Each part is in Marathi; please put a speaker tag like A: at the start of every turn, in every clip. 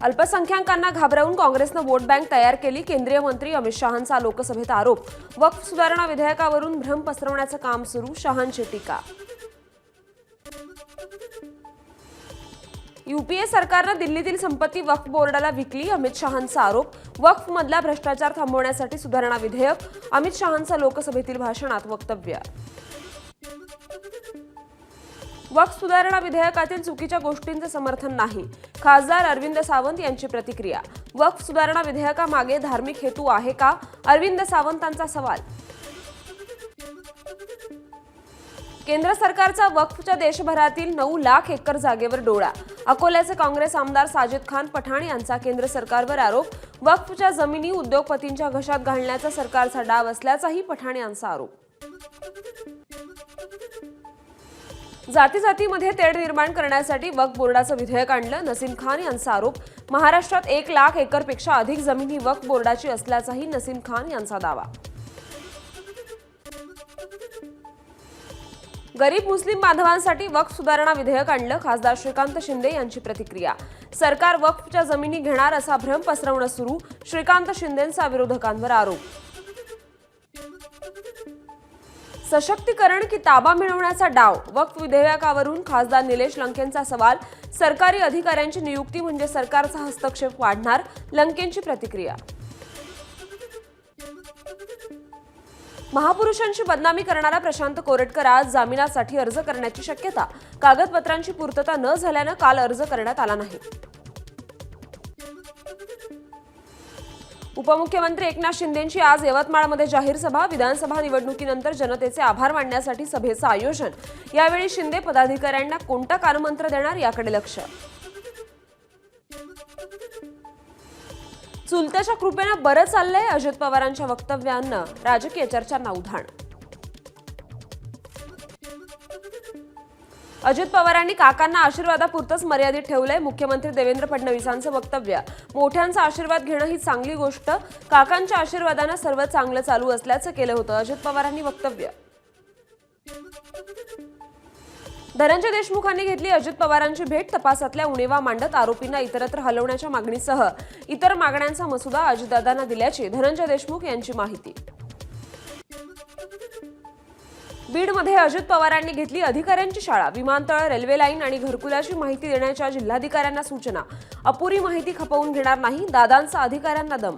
A: अल्पसंख्याकांना घाबरवून काँग्रेसनं वोट बँक तयार केली। केंद्रीय मंत्री अमित शहांचा लोकसभेत आरोप। वक्फ सुधारणा विधेयकावरून भ्रम पसरवण्याचं काम सुरू, शहांची टीका। यूपीए सरकारनं दिल्लीतील संपत्ती वक्फ बोर्डाला विकली, अमित शहांचा आरोप। वक्फ मधला भ्रष्टाचार थांबवण्यासाठी सुधारणा विधेयक, अमित शहांचं लोकसभेतील भाषणात वक्तव्य। वक्फ सुधारणा विधेयकातील चुकीच्या गोष्टींचे समर्थन नाही, खासदार अरविंद सावंत यांची प्रतिक्रिया। वक्फ सुधारणा विधेयकामागे धार्मिक हेतू आहे का, अरविंद सावंतांचा सवाल। केंद्र सरकारचा वक्फच्या देशभरातील 9 लाख एकर जागेवर डोळा। अकोल्याचे काँग्रेस आमदार साजिद खान पठाण यांचा केंद्र सरकारवर आरोप। वक्फच्या जमिनी उद्योगपतींच्या घशात घालण्याचा सरकारचा डाव असल्याचाही पठाण यांचा आरोप। जातीजातीमध्ये तेढ निर्माण करण्यासाठी वक्फ बोर्डाचं विधेयक आणलं, नसीम खान यांचा आरोप। महाराष्ट्रात 1 लाख एकरपेक्षा अधिक जमीन ही वक्फ बोर्डाची असल्याचाही नसीम खान यांचा दावा। गरीब मुस्लिम बांधवांसाठी वक्फ सुधारणा विधेयक आणलं, खासदार श्रीकांत शिंदे यांची प्रतिक्रिया। सरकार वक्फच्या जमिनी घेणार असा भ्रम पसरवणं सुरू, श्रीकांत शिंदेंचा विरोधकांवर आरोप। सशक्तीकरण की ताबा मिळवण्याचा डाव, वक्फ विधेयकावरून खासदार निलेश लंकेंचा सवाल। सरकारी अधिकाऱ्यांची नियुक्ती म्हणजे सरकारचा हस्तक्षेप वाढणार, लंकेंची प्रतिक्रिया। महापुरुषांची बदनामी करणारा प्रशांत कोरटकर आज जामिनासाठी अर्ज करण्याची शक्यता। कागदपत्रांची पूर्तता न झाल्यानं काल अर्ज करण्यात आला नाही। उपमुख्यमंत्री एकनाथ शिंदेंची आज यवतमाळमध्ये जाहीर सभा। विधानसभा निवडणुकीनंतर जनतेचे आभार मानण्यासाठी सभेचं आयोजन। यावेळी शिंदे पदाधिकाऱ्यांना कोणता कानमंत्र देणार याकडे लक्ष। चुलत्याच्या कृपेनं बरं चाललंय, अजित पवारांच्या वक्तव्यानं राजकीय चर्चांना उधाण। अजित पवारांनी काकांना आशीर्वादापुरतंच मर्यादित ठेवलंय, मुख्यमंत्री देवेंद्र फडणवीसांचं वक्तव्य। मोठ्यांचा आशीर्वाद घेणं ही चांगली गोष्ट, काकांच्या आशीर्वादानं सर्व चांगलं चालू असल्याचं केलं होतं, अजित पवारांनी वक्तव्य। धनंजय देशमुखांनी घेतली अजित पवारांची भेट। तपासातल्या उणिवा मांडत आरोपींना इतरत्र हलवण्याच्या मागणीसह इतर मागण्यांचा मसुदा अजितदादांना दिल्याची धनंजय देशमुख यांची माहिती। बीडमध्ये अजित पवारांनी घेतली अधिकाऱ्यांची शाळा। विमानतळ, रेल्वे लाईन आणि घरकुलाची माहिती देण्याच्या जिल्हाधिकाऱ्यांना सूचना। अपुरी माहिती खपवून घेणार नाही, दादांचा अधिकाऱ्यांना दम।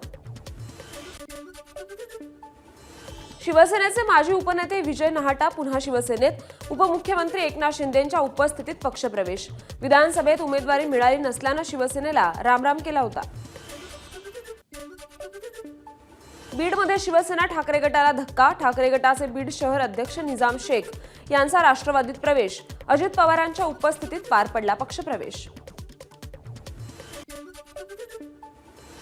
A: शिवसेनेचे माजी उपनेते विजय नहाटा पुन्हा शिवसेनेत। उपमुख्यमंत्री एकनाथ शिंदेंच्या उपस्थितीत पक्षप्रवेश। विधानसभेत उमेदवारी मिळाली नसल्यानं शिवसेनेला रामराम केला होता। बीडमध्ये शिवसेना ठाकरे गटाला धक्का। ठाकरे गटाचे बीड शहर अध्यक्ष निजाम शेख यांचा राष्ट्रवादीत प्रवेश। अजित पवारांच्या उपस्थितीत पार पडला पक्षप्रवेश।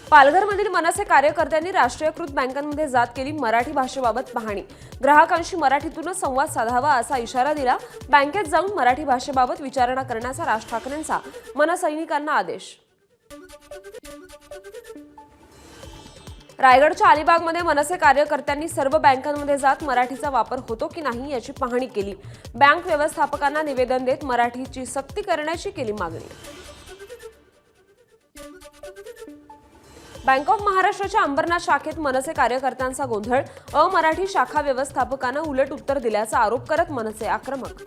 A: पालघरमधील मनसे कार्यकर्त्यांनी राष्ट्रीयकृत बँकांमध्ये जात केली। मराठी भाषेबाबत पाहणी, ग्राहकांशी मराठीतूनच संवाद साधावा असा इशारा दिला। बँकेत जाऊन मराठी भाषेबाबत विचारणा करण्याचा राज ठाकरेंचा मनसैनिकांना आदेश। रायगडच्या अलिबागमध्ये मनसे कार्यकर्त्यांनी सर्व बँकांमध्ये जात मराठीचा वापर होतो की नाही याची पाहणी केली। बँक व्यवस्थापकांना निवेदन देत मराठीची सक्ती करण्याची केली मागणी। बँक ऑफ महाराष्ट्राच्या अंबरनाथ शाखेत मनसे कार्यकर्त्यांचा गोंधळ। अमराठी शाखा व्यवस्थापकानं उलट उत्तर दिल्याचा आरोप करत मनसे आक्रमक।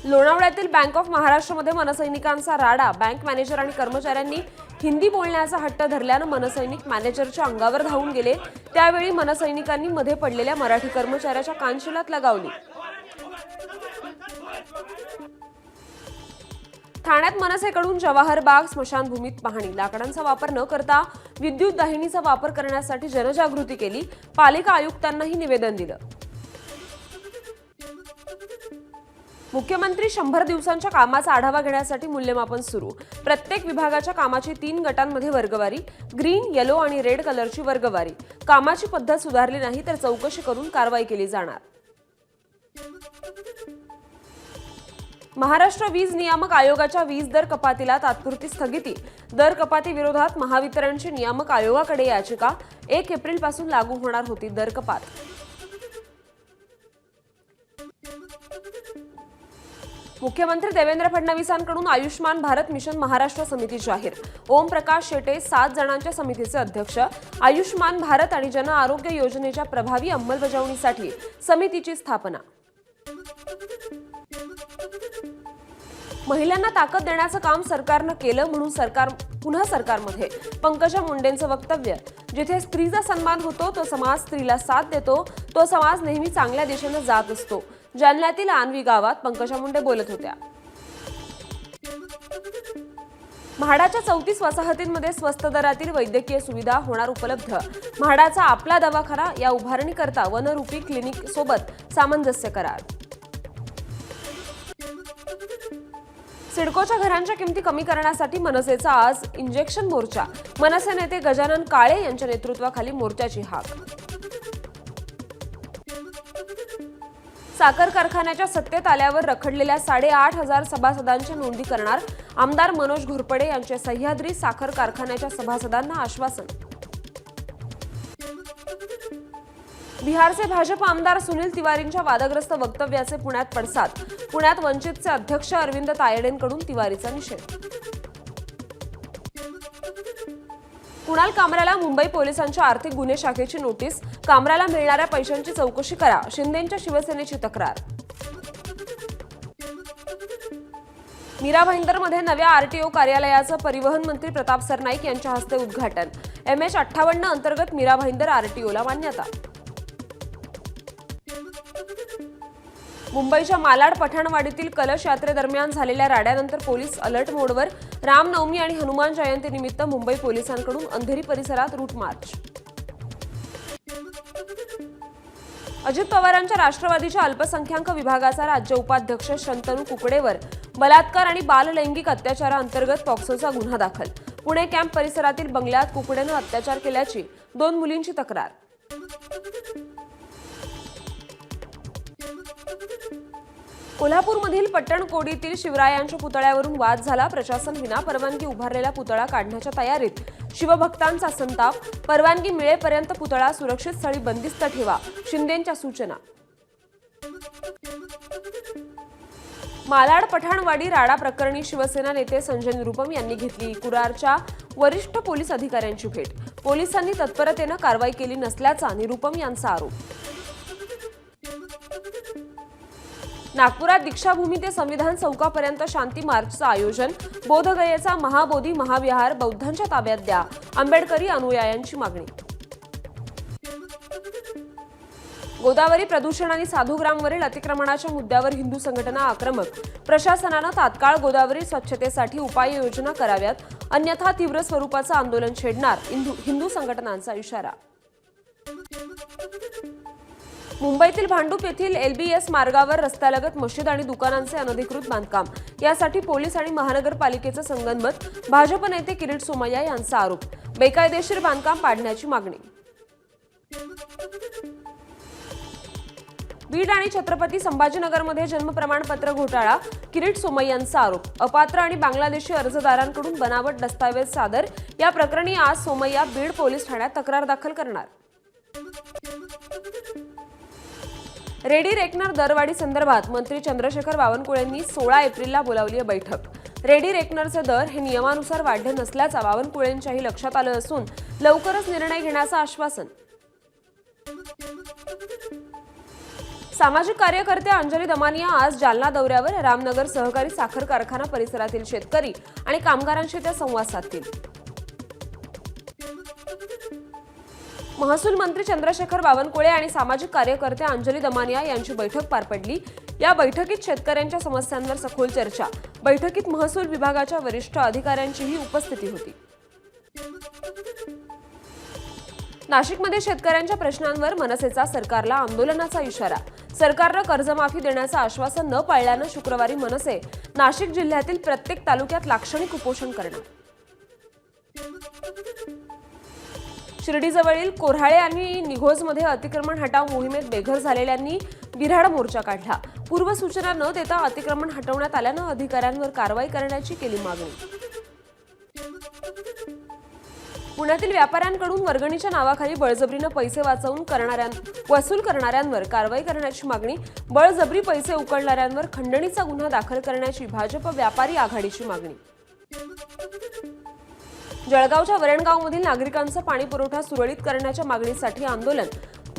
A: लोणावळ्यातील बँक ऑफ महाराष्ट्रामध्ये मनसैनिकांचा राडा। बँक मॅनेजर आणि कर्मचाऱ्यांनी हिंदी बोलण्याचा हट्ट धरल्यानं मनसैनिक मॅनेजरच्या अंगावर धावून गेले। त्यावेळी मनसैनिकांनी मध्ये पडलेल्या मराठी कर्मचाऱ्याच्या कानशिलात लगावली। ठाण्यात मनसेकडून जवाहर बाग स्मशानभूमीत पाहणी। लाकडांचा वापर न करता विद्युत दाहिनीचा वापर करण्यासाठी जनजागृती केली। पालिका आयुक्तांनाही निवेदन दिलं। मुख्यमंत्री 100 दिवसांच्या कामाचा आढावा घेण्यासाठी मूल्यमापन सुरू। प्रत्येक विभागाच्या कामाची 3 गटांमध्ये वर्गवारी। ग्रीन, येलो आणि रेड कलरची वर्गवारी। कामाची पद्धत सुधारली नाही तर चौकशी करून कारवाई केली जाणार। महाराष्ट्र वीज नियामक आयोगाच्या वीज दर कपातीला तात्पुरती स्थगिती। दर कपाती विरोधात महावितरणची नियामक आयोगाकडे याचिका। 1 एप्रिलपासून लागू होणार होती दर कपात। मुख्यमंत्री देवेंद्र फडणवीसांकडून आयुष्मान भारत मिशन महाराष्ट्र समिती जाहीर. ओम प्रकाश शेटे 7 जणांच्या समितीचे अध्यक्ष. आयुष्मान भारत आणि जन आरोग्य योजनेच्या प्रभावी अंमलबजावणीसाठी समितीची स्थापना. महिलांना ताकद देण्याचं काम सरकारनं केलं म्हणून पुन्हा सरकारमध्ये पंकजा मुंडेंचं वक्तव्य. जिथे स्त्रीचा सन्मान होतो तो समाज स्त्रीला साथ देतो. तो समाज नेहमी चांगल्या दिशेने जात असतो. जालन्यातील आणवी गावात पंकजा मुंडे बोलत होत्या. म्हाडाच्या 34 वसाहतींमध्ये स्वस्त दरातील वैद्यकीय सुविधा होणार उपलब्ध. म्हाडाचा आपला दवाखाना या उभारणीकरता वनरूपी क्लिनिक सोबत सामंजस्य करार. सिडकोच्या घरांच्या किमती कमी करण्यासाठी मनसेचा आज इंजेक्शन मोर्चा. मनसे नेते गजानन काळे यांच्या नेतृत्वाखाली मोर्चाची हाक. साखर कारखान्याच्या सत्तेत आल्यावर रखडलेल्या 8,500 सभासदांच्या नोंदी करणार. आमदार मनोज घोरपडे यांचे सह्याद्री साखर कारखान्याच्या सभासदांना आश्वासन. बिहारचे भाजप आमदार सुनील तिवारींच्या वादग्रस्त वक्तव्याचे पुण्यात पडसाद. पुण्यात वंचितचे अध्यक्ष अरविंद तायडेंकडून तिवारीचा निषेध. कुणाल कामराला मुंबई पोलिसांच्या आर्थिक गुन्हे शाखेची नोटीस. कामराला मिळणाऱ्या पैशांची चौकशी करा. शिंदेंच्या शिवसेनेची तक्रार. मीरा भाईंदरमध्ये नव्या आरटीओ कार्यालयाचं परिवहन मंत्री प्रताप सरनाईक यांच्या हस्ते उद्घाटन. MH58 अंतर्गत मीरा भाईंदर आरटीओला मान्यता. मुंबईच्या मालाड पठाणवाडीतील कलश यात्रेदरम्यान झालेल्या राड्यानंतर पोलीस अलर्ट मोडवर. रामनवमी आणि हनुमान जयंतीनिमित्त मुंबई पोलिसांकडून अंधेरी परिसरात रूट मार्च. अजित पवारांच्या राष्ट्रवादीच्या अल्पसंख्याक विभागाचा राज्य उपाध्यक्ष शंतनू कुकडेवर बलात्कार आणि बाललैंगिक अत्याचाराअंतर्गत पॉक्सोचा गुन्हा दाखल. पुणे कॅम्प परिसरातील बंगल्यात कुकडेनं अत्याचार केल्याची 2 मुलींची तक्रार. कोल्हापूरमधील पट्टणकोडीतील शिवरायांच्या पुतळ्यावरून वाद झाला. प्रशासन विनापरवानगी उभारलेला पुतळा काढण्याच्या तयारीत. शिवभक्तांचा संताप. परवानगी मिळेपर्यंत पुतळा सुरक्षित स्थळी बंदिस्त ठेवा. शिंदेंच्या सूचना. मालाड पठाणवाडी राडा प्रकरणी शिवसेना नेते संजय निरुपम यांनी घेतली कुरारच्या वरिष्ठ पोलीस अधिकाऱ्यांची भेट. पोलिसांनी तत्परतेनं कारवाई केली नसल्याचा निरुपम यांचा आरोप. नागपुरात दीक्षाभूमी ते संविधान चौकापर्यंत शांती मार्चचं आयोजन. बोधगयेचा महाबोधी महाविहार बौद्धांच्या ताब्यात द्या. आंबेडकरी अनुयायांची मागणी. गोदावरी प्रदूषण आणि साधूग्रामवरील अतिक्रमणाच्या मुद्द्यावर हिंदू संघटना आक्रमक. प्रशासनानं तात्काळ गोदावरी स्वच्छतेसाठी उपाययोजना कराव्यात, अन्यथा तीव्र स्वरूपाचं आंदोलन छेडणार. हिंदू संघटनांचा इशारा. मुंबईतील भांडूप येथील LBS मार्गावर रस्त्यालगत मशीद आणि दुकानांचे अनधिकृत बांधकाम. यासाठी पोलीस आणि महानगरपालिकेचं संगनमत. भाजप नेते किरीट सोमय्या यांचा आरोप. बेकायदेशीर बांधकाम पाडण्याची मागणी. बीड आणि छत्रपती संभाजीनगरमध्ये जन्म प्रमाणपत्र घोटाळा. किरीट सोमय्यांचा आरोप. अपात्र आणि बांगलादेशी अर्जदारांकडून बनावट दस्तावेज सादर. या प्रकरणी आज सोमय्या बीड पोलीस ठाण्यात तक्रार दाखल करणार. रेडी रेकनर दरवाढी संदर्भात मंत्री चंद्रशेखर बावनकुळेंनी 16 एप्रिलला बोलावली आहे बैठक. रेडी रेकनरचे दर हे नियमानुसार वाढले नसल्याचा बावनकुळेंच्याही लक्षात आलं असून लवकरच निर्णय घेण्याचं आश्वासन. सामाजिक कार्यकर्त्या अंजली दमानिया आज जालना दौऱ्यावर. रामनगर सहकारी साखर कारखाना परिसरातील शेतकरी आणि कामगारांशी त्या संवाद साधतील. महसूल मंत्री चंद्रशेखर बावनकुळे आणि सामाजिक कार्यकर्त्या अंजली दमानिया यांची बैठक पार पडली. या बैठकीत शेतकऱ्यांच्या समस्यांवर सखोल चर्चा. बैठकीत महसूल विभागाच्या वरिष्ठ अधिकाऱ्यांचीही उपस्थिती होती. नाशिकमध्ये शेतकऱ्यांच्या प्रश्नांवर मनसेचा सरकारला आंदोलनाचा इशारा. सरकारनं कर्जमाफी देण्याचं आश्वासन न पाळल्यानं शुक्रवारी मनसे नाशिक जिल्ह्यातील प्रत्येक तालुक्यात लाक्षणिक उपोषण करणार. शिर्डीजवळील कोऱ्हाळे आणि निघोजमध्ये अतिक्रमण हटाव मोहिमेत बेघर झालेल्यांनी विराड मोर्चा काढला. पूर्वसूचना न देता अतिक्रमण हटवण्यात आल्यानं अधिकाऱ्यांवर कारवाई करण्याची केली मागणी. पुण्यातील व्यापाऱ्यांकडून वर्गणीच्या नावाखाली बळजबरीनं पैसे वसूल करणाऱ्यांवर कारवाई करण्याची मागणी, बळजबरी पैसे उकळणाऱ्यांवर खंडणीचा गुन्हा दाखल करण्याची भाजप व्यापारी आघाडीची मागणी. जळगावच्या वरणगावमधील नागरिकांचा पाणी पुरवठा सुरळीत करण्याच्या मागणीसाठी आंदोलन.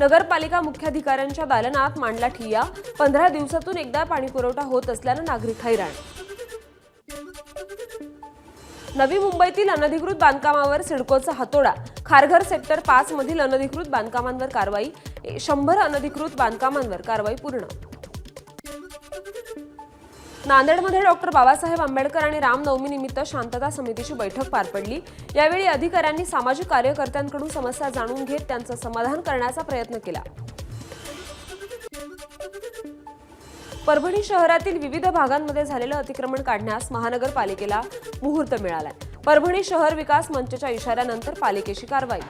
A: नगरपालिका मुख्याधिकाऱ्यांच्या दालनात मांडला ठिय्या. 15 दिवसातून एकदा पाणी पुरवठा होत असल्यानं नागरिक हैराण. नवी मुंबईतील अनधिकृत बांधकामावर सिडकोचा हातोडा. खारघर सेक्टर 5 मधील अनधिकृत बांधकामांवर कारवाई. 100 अनधिकृत बांधकामांवर कारवाई पूर्ण. नांदेडमध्ये डॉक्टर बाबासाहेब आंबेडकर आणि रामनवमी निमित्त शांतता समितीची बैठक पार पडली. यावेळी अधिकाऱ्यांनी सामाजिक कार्यकर्त्यांकडून समस्या जाणून घेत त्यांचं समाधान करण्याचा प्रयत्न केला. परभणी शहरातील विविध भागांमध्ये झालेलं अतिक्रमण काढण्यास महानगरपालिकेला मुहूर्त मिळालाय. परभणी शहर विकास मंचच्या इशाऱ्यानंतर पालिकेची कारवाई.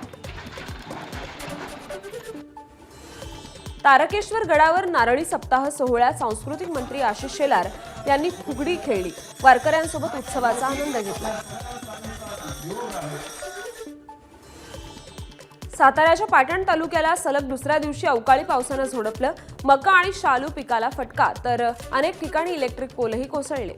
A: तारकेश्वर गडावर नारळी सप्ताह सोहळ्यात सांस्कृतिक मंत्री आशिष शेलार यांनी फुगडी खेळली. वारकऱ्यांसोबत उत्सवाचा आनंद घेतला. साताऱ्याच्या पाटण तालुक्याला सलग दुसऱ्या दिवशी अवकाळी पावसानं झोडपलं. मका आणि शालू पिकाला फटका, तर अनेक ठिकाणी इलेक्ट्रिक पोलही कोसळले.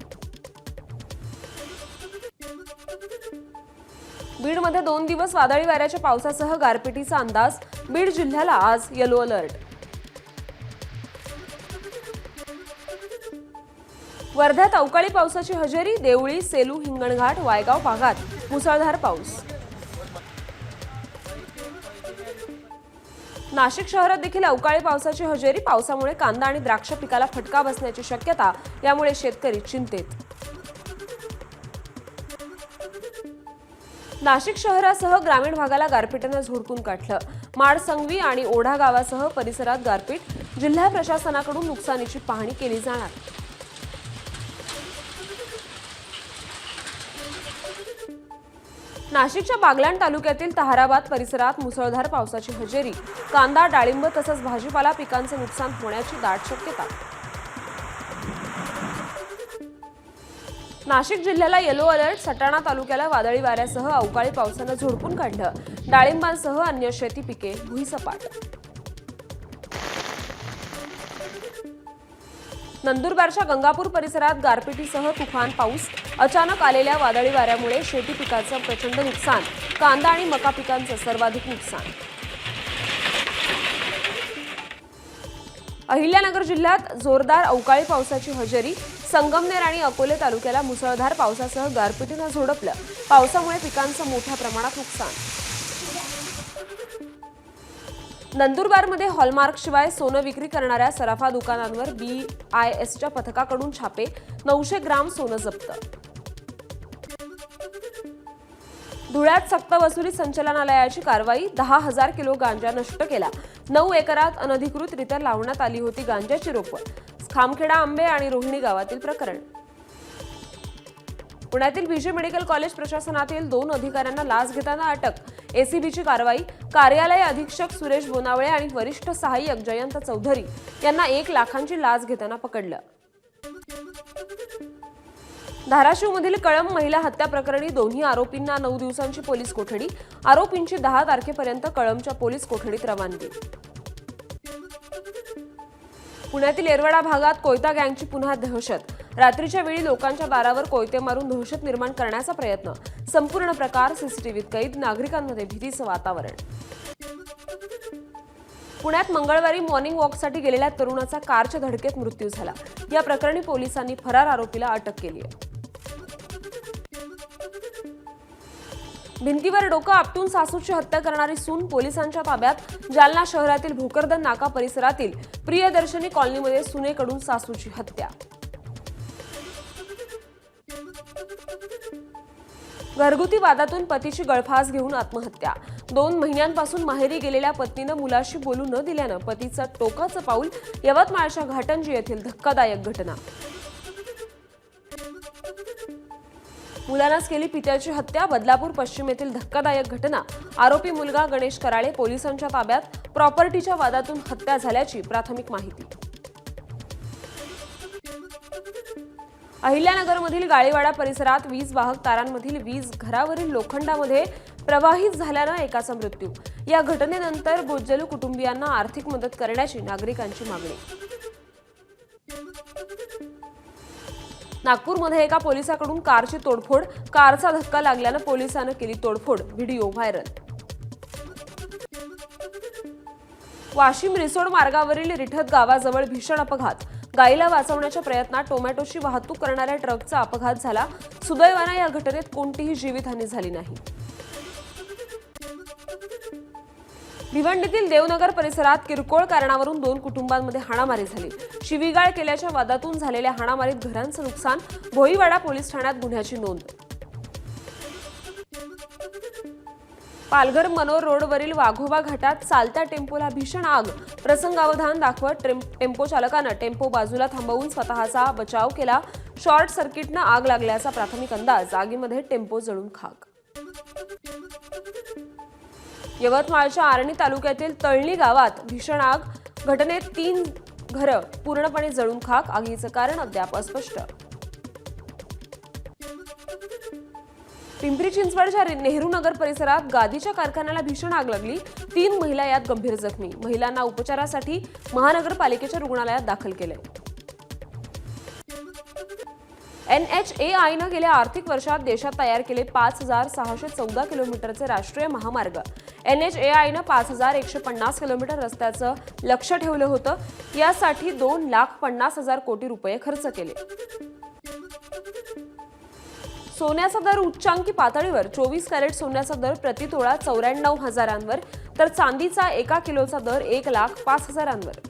A: बीडमध्ये 2 दिवस वादळी वाऱ्याच्या पावसासह गारपिटीचा अंदाज. बीड जिल्ह्याला आज येलो अलर्ट. वर्ध्यात अवकाळी पावसाची हजेरी. देवळी, सेलू, हिंगणघाट, वायगाव भागात मुसळधार पाऊस. नाशिक शहरात देखील अवकाळी पावसाची हजेरी. पावसामुळे कांदा आणि द्राक्ष पिकाला फटका बसण्याची शक्यता. यामुळे शेतकरी चिंतेत. नाशिक शहरासह ग्रामीण भागाला गारपीटीनं झोडपून काढलं. माड, संगवी आणि ओढा गावासह परिसरात गारपीट. जिल्हा प्रशासनाकडून नुकसानीची पाहणी केली जाणार. नाशिकच्या बागलाण तालुक्यातील ताहराबाद परिसरात मुसळधार पावसाची हजेरी. कांदा, डाळिंब तसंच भाजीपाला पिकांचे नुकसान होण्याची दाट शक्यता. नाशिक जिल्ह्याला येलो अलर्ट. सटाणा तालुक्याला वादळी वाऱ्यासह अवकाळी पावसानं झोडपून काढलं. डाळिंबांसह अन्य शेती पिके भुईसपाट. नंदुरबारच्या गंगापूर परिसरात गारपिटीसह तुफान पाऊस. अचानक आलेल्या वादळी वाऱ्यामुळे शेती पिकाचं प्रचंड नुकसान. कांदा आणि मका पिकांचं सर्वाधिक नुकसान. अहिल्यानगर जिल्ह्यात जोरदार अवकाळी पावसाची हजेरी. संगमनेर आणि अकोले तालुक्याला मुसळधार पावसासह गारपिटीनं झोडपलं. पावसामुळे पिकांचं मोठ्या प्रमाणात नुकसान. नंदुरबारमध्ये हॉलमार्कशिवाय सोनं विक्री करणाऱ्या सराफा दुकानांवर BISच्या पथकाकडून छापे. 900 ग्राम सोनं जप्त. धुळ्यात सक्तवसुली संचालनालयाची कारवाई. 10,000 किलो गांजा नष्ट केला. 9 एकरात अनधिकृतरित्या लावण्यात आली होती गांजाची रोपं. खामखेडा, आंबे आणि रोहिणी गावातील प्रकरण. पुण्यातील BJ मेडिकल कॉलेज प्रशासनातील 2 अधिकाऱ्यांना लाच घेताना अटक. ACBची कारवाई. कार्यालय अधीक्षक सुरेश बोनावळे आणि वरिष्ठ सहाय्यक जयंत चौधरी यांना 1 लाखांची लाच घेताना पकडलं. धाराशिवमधील कळंब महिला हत्या प्रकरणी दोन्ही आरोपींना 9 दिवसांची पोलीस कोठडी. आरोपींची 10 तारखेपर्यंत कळंबच्या पोलीस कोठडीत रवानगी. पुण्यातील येरवडा भागात कोयता गँगची पुन्हा दहशत. रात्रीच्या वेळी लोकांच्या दारावर कोयते मारून दहशत निर्माण करण्याचा प्रयत्न. संपूर्ण प्रकार CCTVत कैद. नागरिकांमध्ये भीतीचं वातावरण. पुण्यात मंगळवारी मॉर्निंग वॉकसाठी गेलेल्या तरुणाचा कारच्या धडकेत मृत्यू झाला. या प्रकरणी पोलिसांनी फरार आरोपीला अटक केली आहे. भिंतीवर डोकं आपटून सासूची हत्या करणारी सून पोलिसांच्या ताब्यात. जालना शहरातील भोकरदन नाका परिसरातील प्रियदर्शनी कॉलनीमध्ये सुनेकडून सासूची हत्या. घरगुती वादातून पतीची गळफास घेऊन आत्महत्या. 2 महिन्यांपासून माहेरी गेलेल्या पत्नीनं मुलाशी बोलू न दिल्यानं पतीचं टोकाचं पाऊल. यवतमाळच्या घाटंजी येथील धक्कादायक घटना. मुलानंच केली पित्याची हत्या. बदलापूर पश्चिम येथील धक्कादायक घटना. आरोपी मुलगा गणेश कराळे पोलिसांच्या ताब्यात. प्रॉपर्टीच्या वादातून हत्या झाल्याची प्राथमिक माहिती. अहिल्यानगरमधील गाळीवाडा परिसरात वीज वाहक तारांमधील वीज घरावरील लोखंडामध्ये प्रवाहित झाल्यानं एकाचा मृत्यू। या घटनेनंतर बोज्जलू कुटुंबियांना आर्थिक मदत करण्याची नागरिकांची मागणी। नागपूरमध्ये एका पोलिसाकडून कारची तोडफोड, कारचा धक्का लागल्यानं पोलिसांनी केली तोडफोड, व्हिडिओ व्हायरल। वाशिम रिसोड मार्गावरील रिठत गावाजवळ भीषण अपघात, गायीला वाचवण्याच्या प्रयत्नात टोमॅटोची वाहतूक करणाऱ्या ट्रकचा अपघात झाला। सुदैवाने या घटनेत कोणतीही जीवितहानी झाली नाही। भिवंडीतील देवनगर परिसरात किरकोळ कारणावरून 2 कुटुंबांमध्ये हाणामारी झाली। शिवीगाळ केल्याच्या वादातून झालेल्या हाणामारीत घरांचं नुकसान, भोईवाडा पोलीस ठाण्यात गुन्ह्याची नोंद। पालघर मनोर रोडवरील वाघोबा घाटात चालत्या टेम्पोला भीषण आग, प्रसंगावधान दाखवत टेम्पो चालकानं टेम्पो बाजूला थांबवून स्वतःचा बचाव केला। शॉर्ट सर्किटनं आग लागल्याचा प्राथमिक अंदाज, आगीमध्ये टेम्पो जळून खाक। यवतमाळच्या आर्णी तालुक्यातील तळणी गावात भीषण आग, घटनेत 3 घरं पूर्णपणे जळून खाक, आगीचं कारण अद्याप अस्पष्ट। पिंपरी चिंचवडच्या नेहरू नगर परिसरात गादीच्या कारखान्याला भीषण आग लागली, 3 महिला यात गंभीर जखमी, महिलांना उपचारासाठी महानगरपालिकेच्या रुग्णालयात दाखल केले। NHAIनं गेल्या आर्थिक वर्षात देशात तयार केले 5614 किलोमीटरचे राष्ट्रीय महामार्ग। NHAIनं 5150 किलोमीटर रस्त्याचं लक्ष्य ठेवलं होतं। यासाठी 2,50,000 कोटी रुपये खर्च केले। सोन्याचा दर उच्चांकी पातळीवर, 24 कॅरेट सोन्याचा दर प्रतितोळा 94,000 तर चांदीचा 1 किलोचा दर 1,05,000।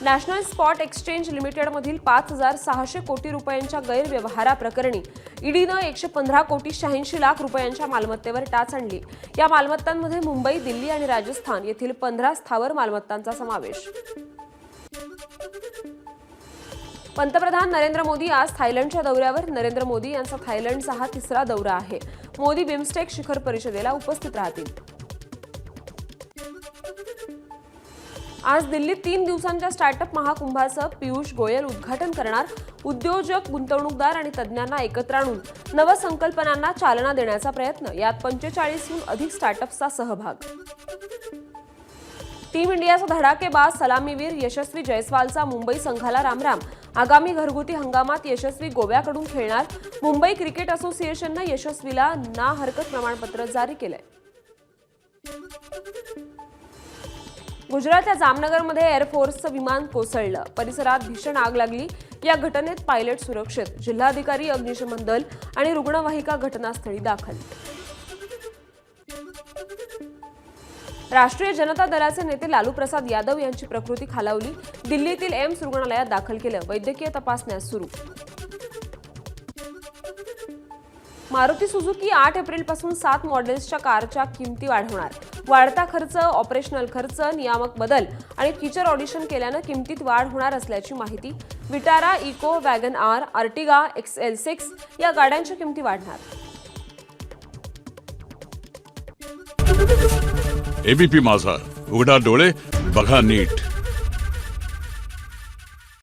A: नॅशनल स्पॉट एक्सचेंज लिमिटेडमधील 5,600 कोटी रुपयांच्या गैरव्यवहाराप्रकरणी ईडीनं 115 कोटी 86 लाख रुपयांच्या मालमत्तेवर टाच आणली। या मालमत्तांमध्ये मुंबई, दिल्ली आणि राजस्थान येथील 15 स्थावर मालमत्तांचा समावेश। पंतप्रधान नरेंद्र मोदी आज थायलंडच्या दौऱ्यावर। नरेंद्र मोदी यांचा थायलंडचा हा 3रा दौरा आहे। मोदी बिमस्टेक शिखर परिषदेला उपस्थित राहतील। आज दिल्लीत 3 दिवसांच्या स्टार्टअप महाकुंभाचं पीयूष गोयल उद्घाटन करणार। उद्योजक, गुंतवणूकदार आणि तज्ज्ञांना एकत्र आणून नवसंकल्पनांना चालना देण्याचा प्रयत्न, यात 45हून अधिक स्टार्टअप्सचा सहभाग। टीम इंडियाचा धडाकेबाज सलामीवीर यशस्वी जयस्वालचा मुंबई संघाला रामराम। आगामी घरगुती हंगामात यशस्वी गोव्याकडून खेळणार। मुंबई क्रिकेट असोसिएशननं यशस्वीला ना हरकत प्रमाणपत्र जारी केलंय। गुजरातच्या जामनगरमध्ये एअरफोर्सचं विमान कोसळलं, परिसरात भीषण आग लागली। या घटनेत पायलट सुरक्षित, जिल्हाधिकारी, अग्निशमन दल आणि रुग्णवाहिका घटनास्थळी दाखल। राष्ट्रीय जनता दलाचे नेते लालू प्रसाद यादव यांची प्रकृती खालावली, दिल्लीतील एम्स रुग्णालयात दाखल केलं, वैद्यकीय तपासण्या सुरू। मारुती सुझुकी 8 एप्रिलपासून 7 मॉडेल्सच्या कारच्या किमती वाढवणार। वाढता खर्च, ऑपरेशनल खर्च, नियामक बदल आणि फीचर ऑडिशन केल्यानं किमतीत वाढ होणार असल्याची माहिती। Vitara, Eeco, Wagon R, Ertiga, XL6 या गाड्यांच्या किमती वाढणार।
B: ABP माझा, उघडा डोळे बघा नीट।